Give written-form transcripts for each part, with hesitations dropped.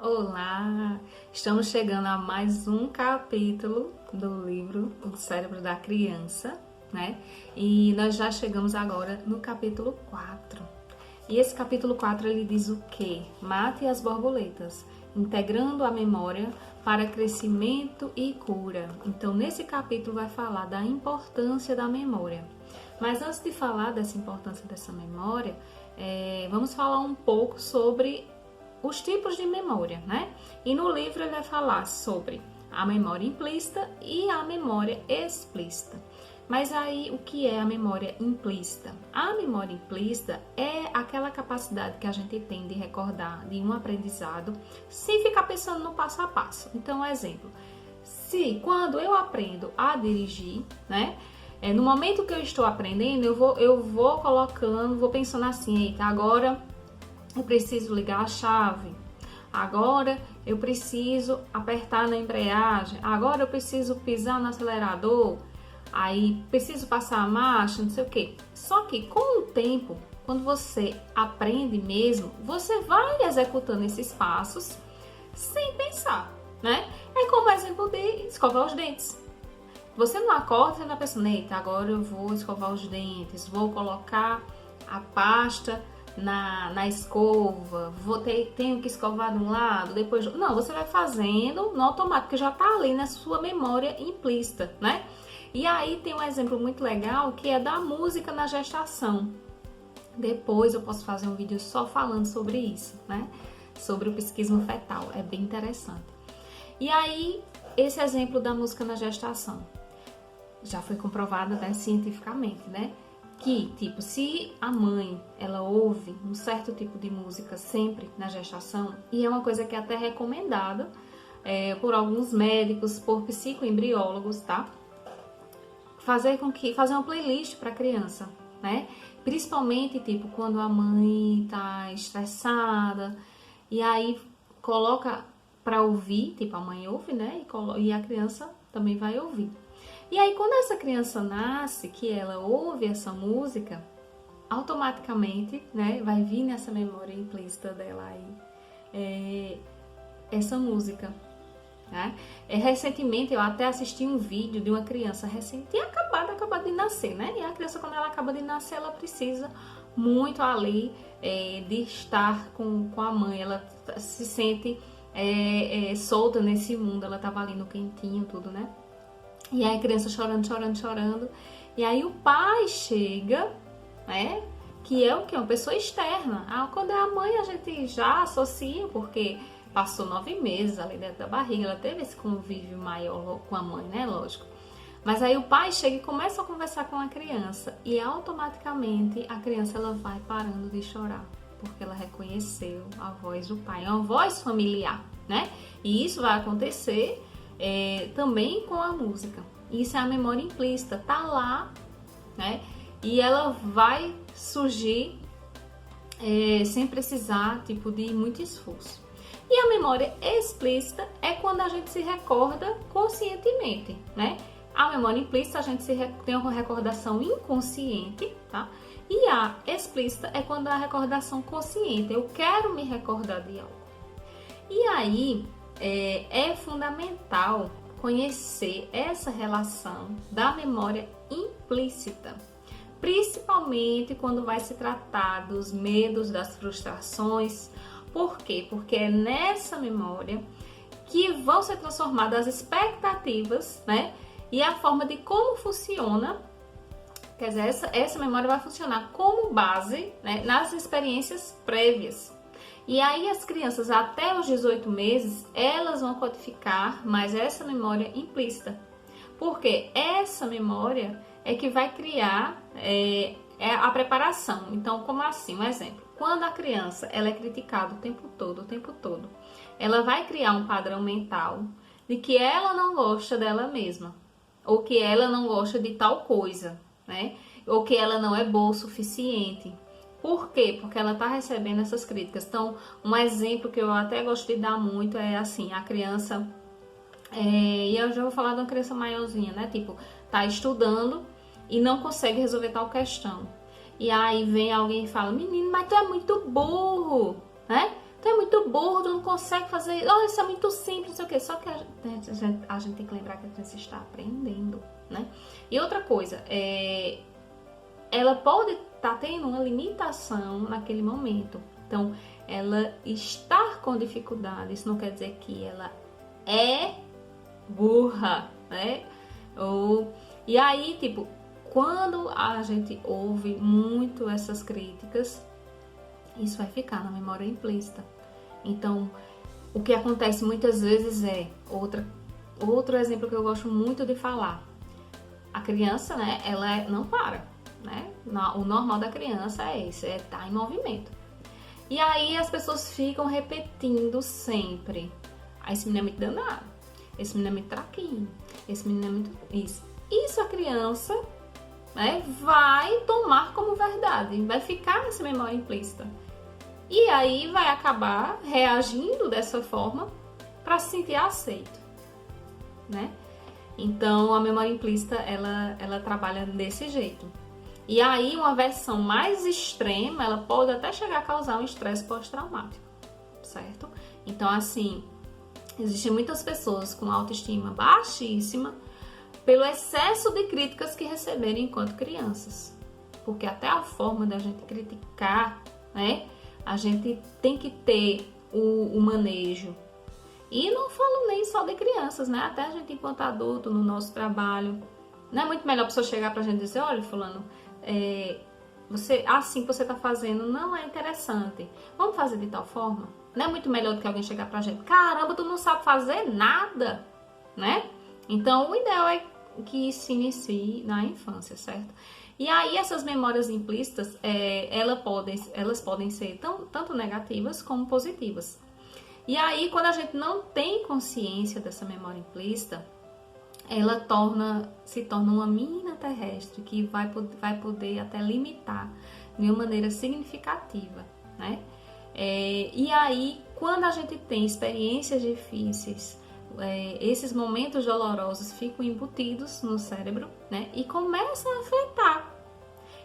Olá! Estamos chegando a mais um capítulo do livro O Cérebro da Criança, né? E nós já chegamos agora no capítulo 4. E esse capítulo 4 ele diz o quê? Mate as borboletas, integrando a memória para crescimento e cura. Então, nesse capítulo vai falar da importância da memória. Mas antes de falar dessa importância dessa memória, vamos falar um pouco sobre os tipos de memória, né? E no livro ele vai falar sobre a memória implícita e a memória explícita. Mas aí, o que é a memória implícita? A memória implícita é aquela capacidade que a gente tem de recordar de um aprendizado sem ficar pensando no passo a passo. Então, exemplo, se quando eu aprendo a dirigir, né? No momento que eu estou aprendendo, eu vou colocando, vou pensando assim, eita, agora eu preciso ligar a chave, agora eu preciso apertar na embreagem, agora eu preciso pisar no acelerador, aí preciso passar a marcha, não sei o que. Só que com o tempo, quando você aprende mesmo, você vai executando esses passos sem pensar, né? É como o exemplo de escovar os dentes. Você não acorda, você não pensa, eita, agora eu vou escovar os dentes, vou colocar a pasta na escova, tenho que escovar de um lado, depois... Não, você vai fazendo no automático, que já tá ali na sua memória implícita, né? E aí tem um exemplo muito legal, que é da música na gestação. Depois eu posso fazer um vídeo só falando sobre isso, né? Sobre o psiquismo fetal, é bem interessante. E aí, esse exemplo da música na gestação já foi comprovado, né, cientificamente, né? Que, tipo, se a mãe, ela ouve um certo tipo de música sempre na gestação, e é uma coisa que é até recomendada por alguns médicos, por psicoembriólogos, tá? Fazer uma playlist para a criança, né? Principalmente, tipo, quando a mãe tá estressada, e aí coloca para ouvir, tipo, a mãe ouve, né? E a criança também vai ouvir. E aí, quando essa criança nasce, que ela ouve essa música, automaticamente, né, vai vir nessa memória implícita dela aí, essa música, né? Recentemente, eu até assisti um vídeo de uma criança tinha acabado de nascer, né? E a criança, quando ela acaba de nascer, ela precisa muito ali de estar com a mãe, ela se sente solta nesse mundo, ela tava ali no quentinho, tudo, né? E aí a criança chorando. E aí o pai chega, né? Que é o quê? Uma pessoa externa. Quando é a mãe, a gente já associa, porque passou 9 meses ali dentro da barriga, ela teve esse convívio maior com a mãe, né? Lógico. Mas aí o pai chega e começa a conversar com a criança. E automaticamente a criança ela vai parando de chorar, porque ela reconheceu a voz do pai. É uma voz familiar, né? E isso vai acontecer também com a música. Isso é a memória implícita, tá lá, né? E ela vai surgir sem precisar, tipo, de muito esforço. E a memória explícita é quando a gente se recorda conscientemente, né? A memória implícita a gente tem uma recordação inconsciente, tá? E a explícita é quando a recordação consciente, eu quero me recordar de algo. E aí é fundamental conhecer essa relação da memória implícita, principalmente quando vai se tratar dos medos, das frustrações. Por quê? Porque é nessa memória que vão ser transformadas as expectativas, né? E a forma de como funciona, quer dizer, essa memória vai funcionar como base, né, nas experiências prévias. E aí as crianças até os 18 meses, elas vão codificar mais essa memória implícita. Porque essa memória é que vai criar a preparação. Então, como assim? Um exemplo. Quando a criança ela é criticada o tempo todo, ela vai criar um padrão mental de que ela não gosta dela mesma. Ou que ela não gosta de tal coisa, né? Ou que ela não é boa o suficiente. Por quê? Porque ela está recebendo essas críticas. Então, um exemplo que eu até gosto de dar muito é assim, a criança... e eu já vou falar de uma criança maiorzinha, né? Tipo, tá estudando e não consegue resolver tal questão. E aí vem alguém e fala, menino, mas tu é muito burro, né? Tu é muito burro, tu não consegue fazer, oh, isso é muito simples, não sei o quê. Só que a gente tem que lembrar que a criança está aprendendo, né? E outra coisa, ela pode estar tendo uma limitação naquele momento. Então, ela estar com dificuldade, isso não quer dizer que ela é burra, né? E aí, tipo, quando a gente ouve muito essas críticas, isso vai ficar na memória implícita. Então, o que acontece muitas vezes outro exemplo que eu gosto muito de falar. A criança, né, ela não para, né? O normal da criança é esse, é estar em movimento. E aí as pessoas ficam repetindo sempre: esse menino é muito danado, esse menino é muito traquinho, esse menino é muito isso. Isso a criança, né, vai tomar como verdade, vai ficar nessa memória implícita. E aí vai acabar reagindo dessa forma para se sentir aceito, né? Então a memória implícita ela trabalha desse jeito. E aí uma versão mais extrema, ela pode até chegar a causar um estresse pós-traumático, certo? Então assim, existem muitas pessoas com autoestima baixíssima pelo excesso de críticas que receberam enquanto crianças. Porque até a forma da gente criticar, né? A gente tem que ter o manejo. E não falo nem só de crianças, né? Até a gente enquanto adulto, no nosso trabalho. Não é muito melhor a pessoa chegar pra gente e dizer: olha, fulano, assim que você tá fazendo não é interessante. Vamos fazer de tal forma? Não é muito melhor do que alguém chegar pra gente: caramba, tu não sabe fazer nada, né? Então, o ideal é que se inicie na infância, certo? E aí essas memórias implícitas, elas podem ser tanto negativas como positivas. E aí, quando a gente não tem consciência dessa memória implícita, ela se torna uma mina terrestre que vai poder até limitar de uma maneira significativa, né? E aí, quando a gente tem experiências difíceis, esses momentos dolorosos ficam embutidos no cérebro, né? E começam a afetar.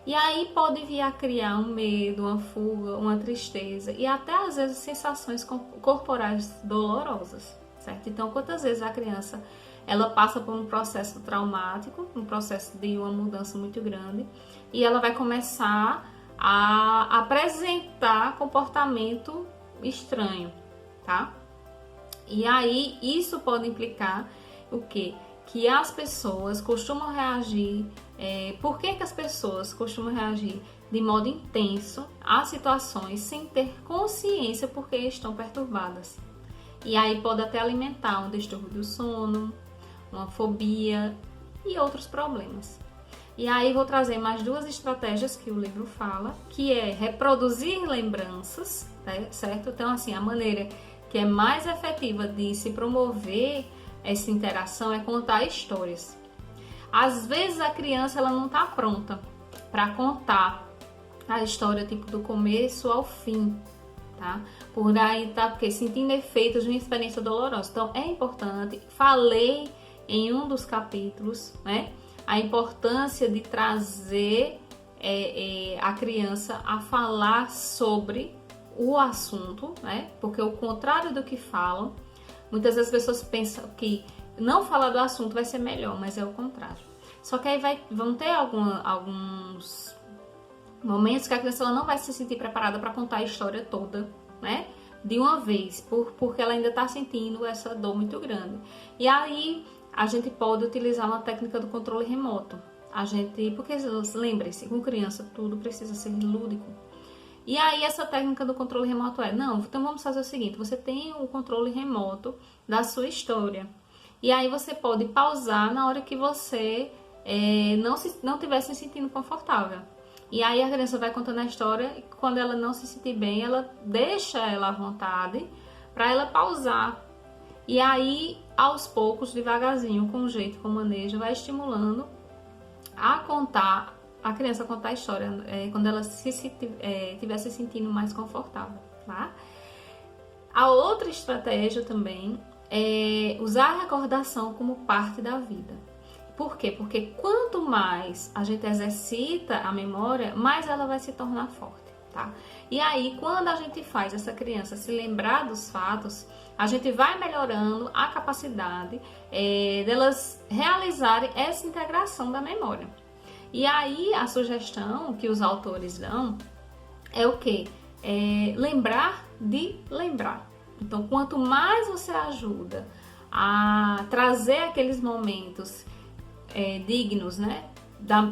E aí pode vir a criar um medo, uma fuga, uma tristeza e até às vezes sensações corporais dolorosas, certo? Então, quantas vezes a criança ela passa por um processo traumático, um processo de uma mudança muito grande, e ela vai começar a apresentar comportamento estranho, tá? E aí isso pode implicar o quê? Que as pessoas costumam reagir. Por que as pessoas costumam reagir de modo intenso a situações sem ter consciência porque estão perturbadas? E aí pode até alimentar um distúrbio do sono, uma fobia e outros problemas. E aí vou trazer mais duas estratégias que o livro fala, que é reproduzir lembranças, né, certo? Então, assim, a maneira que é mais efetiva de se promover essa interação é contar histórias. Às vezes a criança ela não está pronta para contar a história tipo do começo ao fim, tá? Por aí tá porque sentindo efeitos de uma experiência dolorosa. Então é importante, falei em um dos capítulos, né? A importância de trazer a criança a falar sobre o assunto, né? Porque o contrário do que falam, muitas vezes as pessoas pensam que não falar do assunto vai ser melhor, mas é o contrário. Só que aí vão ter alguns momentos que a criança ela não vai se sentir preparada para contar a história toda, né? De uma vez, porque ela ainda está sentindo essa dor muito grande. E aí a gente pode utilizar uma técnica do controle remoto. Porque lembre-se, com criança tudo precisa ser lúdico. E aí essa técnica do controle remoto então vamos fazer o seguinte: você tem o controle remoto da sua história. E aí você pode pausar na hora que você não estiver se sentindo confortável. E aí a criança vai contando a história e quando ela não se sentir bem, ela deixa ela à vontade para ela pausar. E aí, aos poucos, devagarzinho, com jeito, com manejo, vai estimulando a criança a contar a história quando ela estiver se sentindo mais confortável, tá? A outra estratégia também é usar a recordação como parte da vida. Por quê? Porque quanto mais a gente exercita a memória, mais ela vai se tornar forte. tá? E aí, quando a gente faz essa criança se lembrar dos fatos, a gente vai melhorando a capacidade delas realizarem essa integração da memória. E aí, a sugestão que os autores dão é o quê? Lembrar de lembrar. Então, quanto mais você ajuda a trazer aqueles momentos dignos, né,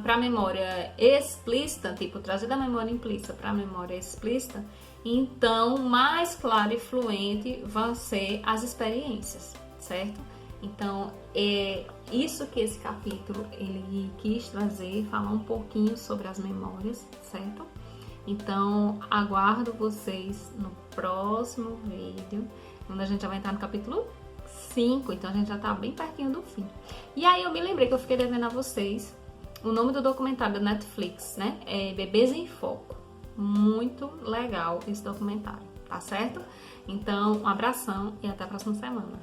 para a memória explícita, tipo, trazer da memória implícita para a memória explícita, então mais claro e fluente vão ser as experiências, certo? Então, é isso que esse capítulo ele quis trazer, falar um pouquinho sobre as memórias, certo? Então, aguardo vocês no próximo vídeo, onde a gente já vai entrar no capítulo 5, então a gente já tá bem pertinho do fim. E aí eu me lembrei que eu fiquei devendo a vocês o nome do documentário da Netflix, né? É Bebês em Foco. Muito legal esse documentário, tá certo? Então, um abração e até a próxima semana.